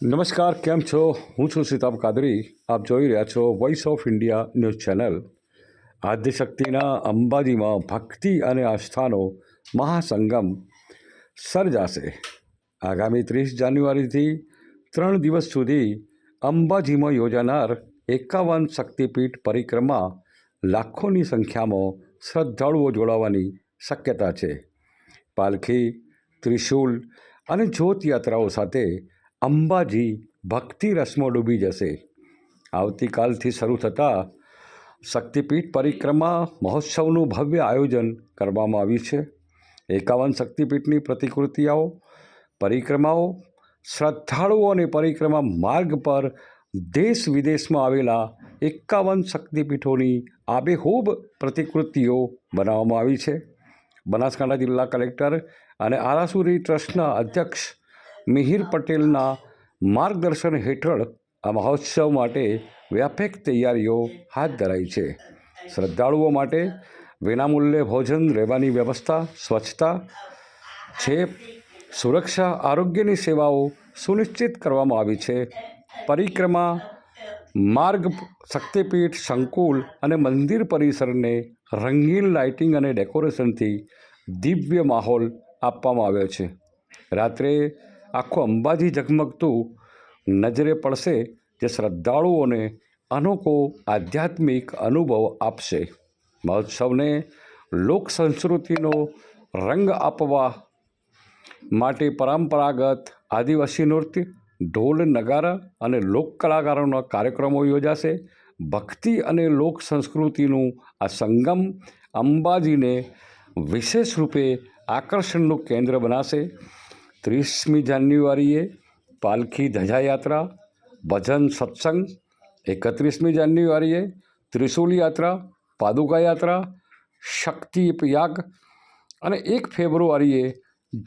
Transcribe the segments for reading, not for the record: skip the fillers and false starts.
નમસ્કાર, કેમ છો? હું છું સિતાબ કાદરી. આપ જોઈ રહ્યા છો voice of India news channel. આદ્યશક્તિના અંબાજીમાં ભક્તિ અને આસ્થાનો મહાસંગમ સર્જાશે. આગામી 30 જાન્યુઆરીથી 3 દિવસ સુધી અંબાજીમાં યોજાનાર 51 શક્તિપીઠ પરિક્રમા લાખોની સંખ્યામાં શ્રદ્ધાળુઓ જોડાવાની શક્યતા છે. પાલખી, ત્રિશૂલ અને જ્યોતયાત્રાઓ સાથે અંબાજી ભક્તિ રસમાં ડૂબી જશે. આવતીકાલથી શરૂ થતા શક્તિપીઠ પરિક્રમા મહોત્સવનું ભવ્ય આયોજન કરવામાં આવ્યું છે. 51 શક્તિપીઠની પરિક્રમાઓ શ્રદ્ધાળુઓ અને પરિક્રમા માર્ગ પર દેશ વિદેશમાં આવેલા 51 શક્તિપીઠોની આબેહૂબ પ્રતિકૃતિઓ બનાવવામાં આવી છે. બનાસકાંઠા જિલ્લા કલેક્ટર અને આરાસુરી ટ્રસ્ટના અધ્યક્ષ મિહિર પટેલના માર્ગદર્શન હેઠળ આ મહોત્સવ માટે વ્યાપક તૈયારીઓ હાથ ધરાઈ છે. શ્રદ્ધાળુઓ માટે વિનામૂલ્યે ભોજન, રહેવાની વ્યવસ્થા, સ્વચ્છતા છે, સુરક્ષા, આરોગ્યની સેવાઓ સુનિશ્ચિત કરવામાં આવી છે. પરિક્રમા માર્ગ, શક્તિપીઠ સંકુલ અને મંદિર પરિસરને રંગીન લાઇટિંગ અને ડેકોરેશનથી દિવ્ય માહોલ આપવામાં આવ્યો છે. રાત્રે આખું અંબાજી ઝગમગતું નજરે પડશે, જે શ્રદ્ધાળુઓને અનોખો આધ્યાત્મિક અનુભવ આપશે. મહોત્સવને લોક સંસ્કૃતિનો રંગ આપવા માટે પરંપરાગત આદિવાસી નૃત્ય, ઢોલ, નગારા અને લોક કલાકારોના કાર્યક્રમો યોજાશે. ભક્તિ અને લોક સંસ્કૃતિનું આ સંગમ અંબાજીને વિશેષ રૂપે આકર્ષણનું કેન્દ્ર બનાવશે. 30મી જાન્યુઆરીએ પાલખી ધજાયાત્રા, ભજન સત્સંગ, 31મી જાન્યુઆરીએ ત્રિશૂલ યાત્રા, પાદુકા યાત્રા, શક્તિ યાગ અને 1 ફેબ્રુઆરીએ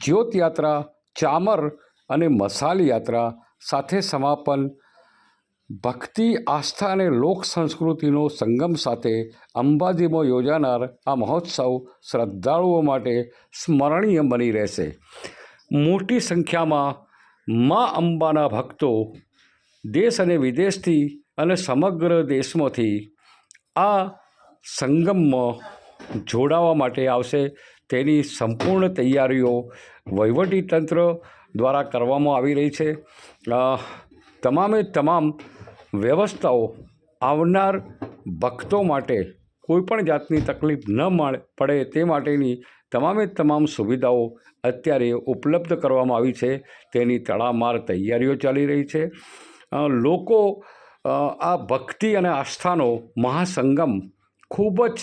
જ્યોતયાત્રા, ચામર અને મસાલ યાત્રા સાથે સમાપન. ભક્તિ, આસ્થા અને લોક સંસ્કૃતિનો સંગમ સાથે અંબાજીમાં યોજાનાર આ મહોત્સવ શ્રદ્ધાળુઓ માટે સ્મરણીય બની રહેશે. મોટી સંખ્યામાં મા અંબાના ભક્તો દેશ અને વિદેશથી અને સમગ્ર દેશમાંથી આ સંગમમાં જોડાવા માટે આવશે. તેની સંપૂર્ણ તૈયારીઓ વહીવટીતંત્ર દ્વારા કરવામાં આવી રહી છે. તમામે તમામ વ્યવસ્થાઓ આવનાર ભક્તો માટે કોઈપણ જાતની તકલીફ ન પડે તે માટેની તમામે તમામ સુવિધાઓ અત્યારે ઉપલબ્ધ કરવામાં આવી છે. તેની તડામાર તૈયારીઓ ચાલી રહી છે. લોકો આ ભક્તિ અને આસ્થાનો મહાસંગમ ખૂબ જ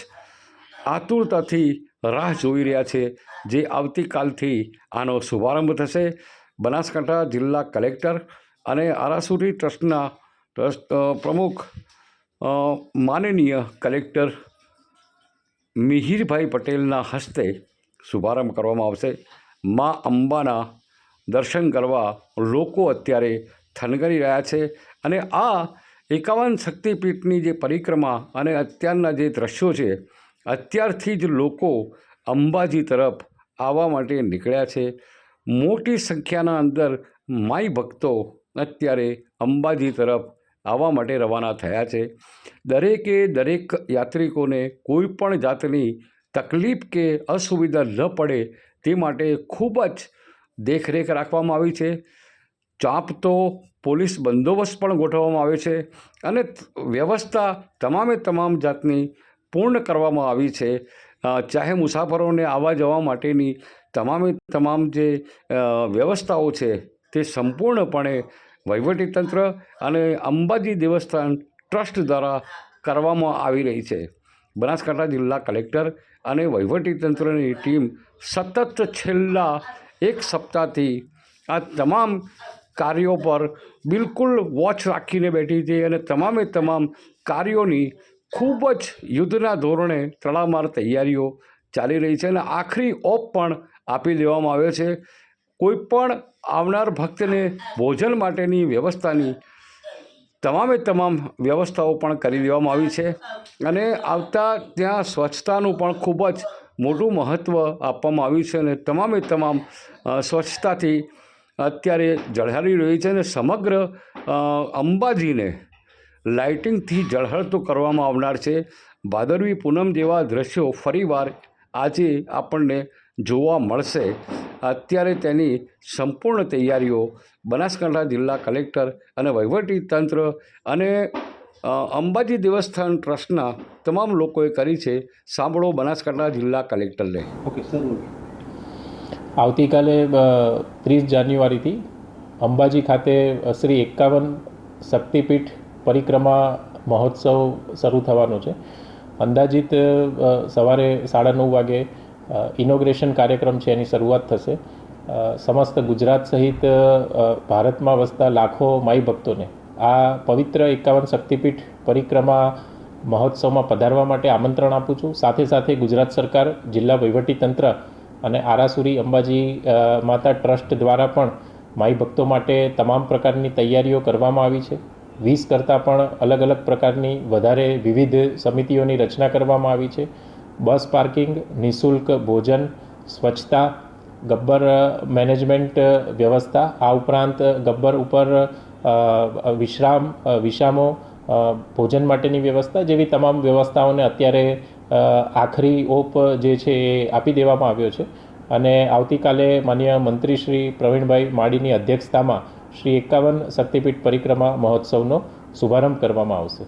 આતુરતાથી રાહ જોઈ રહ્યા છે, જે આવતીકાલથી આનો શુભારંભ થશે. બનાસકાંઠા જિલ્લા કલેક્ટર અને આરાસુરી ટ્રસ્ટના પ્રમુખ માનનીય કલેક્ટર મિહિરભાઈ પટેલના હસ્તે શુભારંભ કરવામાં આવશે. મા અંબાના દર્શન કરવા લોકો અત્યારે થનગની રહ્યા છે અને આ 51 શક્તિપીઠની જે પરિક્રમા અને અત્યારના જે દ્રશ્યો છે, અત્યારથી જ લોકો અંબાજી તરફ આવવા માટે નીકળ્યા છે. મોટી સંખ્યાના અંદર માઈ ભક્તો અત્યારે અંબાજી તરફ આવવા માટે રવાના થયા છે. દરેક યાત્રિકોને કોઈ પણ જાતની તકલીફ કે અસુવિધા ન પડે તે માટે ખૂબ જ દેખરેખ રાખવામાં આવી છે. ચાંપતો પોલીસ બંદોબસ્ત પણ ગોઠવવામાં આવ્યો છે અને વ્યવસ્થા તમામે તમામ જાતની પૂર્ણ કરવામાં આવી છે. ચાહે મુસાફરોને આવવા જવા માટેની તમામે તમામ જે વ્યવસ્થાઓ છે તે સંપૂર્ણપણે વહીવટીતંત્ર અને અંબાજી દેવસ્થાન ટ્રસ્ટ દ્વારા કરવામાં આવી રહી છે. બનાસકાંઠા જિલ્લા કલેક્ટર અને વહીવટીતંત્રની ટીમ સતત છેલ્લા 1 સપ્તાહથી આ તમામ કાર્યો પર બિલકુલ વોચ રાખીને બેઠી છે અને તમામે તમામ કાર્યોની ખૂબ જ યુદ્ધના ધોરણે તડામાર તૈયારીઓ ચાલી રહી છે અને આખરી ઓપ પણ આપી દેવામાં આવ્યો છે. કોઈપણ આવનાર ભક્તને ભોજન માટેની વ્યવસ્થાની તમામે તમામ વ્યવસ્થાઓ પણ કરી દેવામાં આવી છે અને આવતા ત્યાં સ્વચ્છતાનું પણ ખૂબ જ મોટું મહત્ત્વ આપવામાં આવ્યું છે અને તમામે તમામ સ્વચ્છતાથી અત્યારે ઝળહળી રહી છે અને સમગ્ર અંબાજીને લાઇટિંગથી ઝળહળતું કરવામાં આવનાર છે. ભાદરવી પૂનમ જેવા દ્રશ્યો ફરીવાર આજે આપણને જોવા મળશે. અત્યારે તેની સંપૂર્ણ તૈયારીઓ બનાસકાંઠા જિલ્લા કલેક્ટર અને વહીવટીતંત્ર અને અંબાજી દેવસ્થાન ટ્રસ્ટના તમામ લોકોએ કરી છે. સાંભળો બનાસકાંઠા જિલ્લા કલેક્ટરને. Okay sir. આવતીકાલે 30 જાન્યુઆરીથી અંબાજી ખાતે શ્રી 51 શક્તિપીઠ પરિક્રમા મહોત્સવ શરૂ થવાનો છે. અંદાજિત સવારે 9:30 વાગે ઇનોગ્રેશન કાર્યક્રમ છે એની શરૂઆત થશે. સમસ્ત ગુજરાત સહિત ભારતમાં વસતા લાખો માઈ ભક્તોને આ પવિત્ર 51 શક્તિપીઠ પરિક્રમા મહોત્સવમાં પધારવા માટે આમંત્રણ આપું છું. સાથે સાથે ગુજરાત સરકાર, જિલ્લા વહીવટીતંત્ર અને આરાસુરી અંબાજી માતા ટ્રસ્ટ દ્વારા પણ માઈ ભક્તો માટે તમામ પ્રકારની તૈયારીઓ કરવામાં આવી છે. 20 કરતાં પણ અલગ અલગ પ્રકારની વધારે વિવિધ સમિતિઓની રચના કરવામાં આવી છે. બસ પાર્કિંગ, નિઃશુલ્ક ભોજન, સ્વચ્છતા, ગબ્બર મેનેજમેન્ટ વ્યવસ્થા, આ ઉપરાંત ગબ્બર ઉપર વિશ્રામો, ભોજન માટેની વ્યવસ્થા જેવી તમામ વ્યવસ્થાઓને અત્યારે આખરી ઓપ જે છે એ આપી દેવામાં આવ્યો છે. અને આવતીકાલે માનનીય મંત્રી શ્રી પ્રવીણભાઈ માળીની અધ્યક્ષતામાં શ્રી 51 શક્તિપીઠ પરિક્રમા મહોત્સવનો શુભારંભ કરવામાં આવશે.